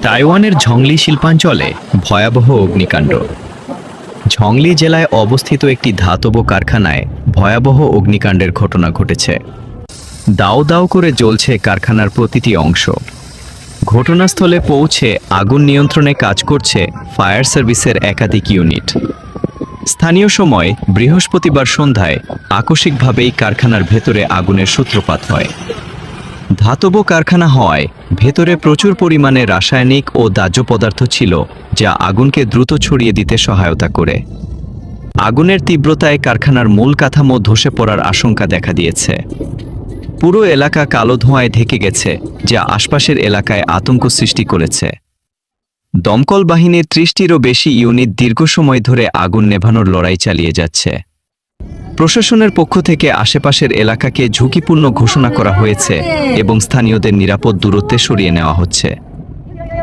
তাইওয়ানের ঝংলি শিল্পাঞ্চলে ভয়াবহ অগ্নিকাণ্ড। ঝংলি জেলায় অবস্থিত একটি ধাতব কারখানায় ভয়াবহ অগ্নিকাণ্ডের ঘটনা ঘটেছে। দাউ দাউ করে জ্বলছে কারখানার প্রতিটি অংশ। ঘটনাস্থলে পৌঁছে আগুন নিয়ন্ত্রণে কাজ করছে ফায়ার সার্ভিসের একাধিক ইউনিট। স্থানীয় সময় বৃহস্পতিবার সন্ধ্যায় আকস্মিকভাবেই কারখানার ভেতরে আগুনের সূত্রপাত হয়। ধাতব কারখানা হওয়ায় ভেতরে প্রচুর পরিমাণে রাসায়নিক ও দাহ্য পদার্থ ছিল, যা আগুনকে দ্রুত ছড়িয়ে দিতে সহায়তা করে। আগুনের তীব্রতায় কারখানার মূল কাঠামো ধসে পড়ার আশঙ্কা দেখা দিয়েছে। পুরো এলাকা কালো ধোঁয়ায় ঢেকে গেছে, যা আশপাশের এলাকায় আতঙ্ক সৃষ্টি করেছে। দমকল বাহিনীর ৩০টিরও বেশি ইউনিট দীর্ঘ সময় ধরে আগুন নেভানোর লড়াই চালিয়ে যাচ্ছে। প্রশাসনের পক্ষ থেকে আশেপাশের এলাকাকে ঝুঁকিপূর্ণ ঘোষণা করা হয়েছে এবং স্থানীয়দের নিরাপদ দূরত্বে সরিয়ে নেওয়া হচ্ছে।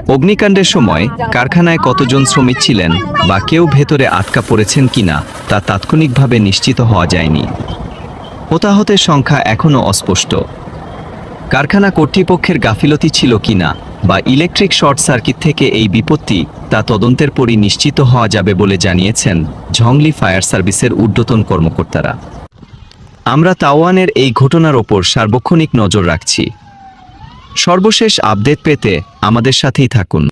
অগ্নিকাণ্ডের সময় কারখানায় কতজন শ্রমিক ছিলেন বা কেউ ভেতরে আটকা পড়েছেন কিনা তা তাৎক্ষণিকভাবে নিশ্চিত হওয়া যায়নি। হতাহতের সংখ্যা এখনও অস্পষ্ট। কারখানা কর্তৃপক্ষের গাফিলতি ছিল কিনা বা ইলেকট্রিক শর্ট সার্কিট থেকে এই বিপত্তি তা তদন্তের পরই নিশ্চিত হওয়া যাবে বলে জানিয়েছেন ঝংলি ফায়ার সার্ভিসের ঊর্ধ্বতন কর্মকর্তারা। আমরা তাইওয়ানের এই ঘটনার ওপর সার্বক্ষণিক নজর রাখছি। সর্বশেষ আপডেট পেতে আমাদের সাথেই থাকুন।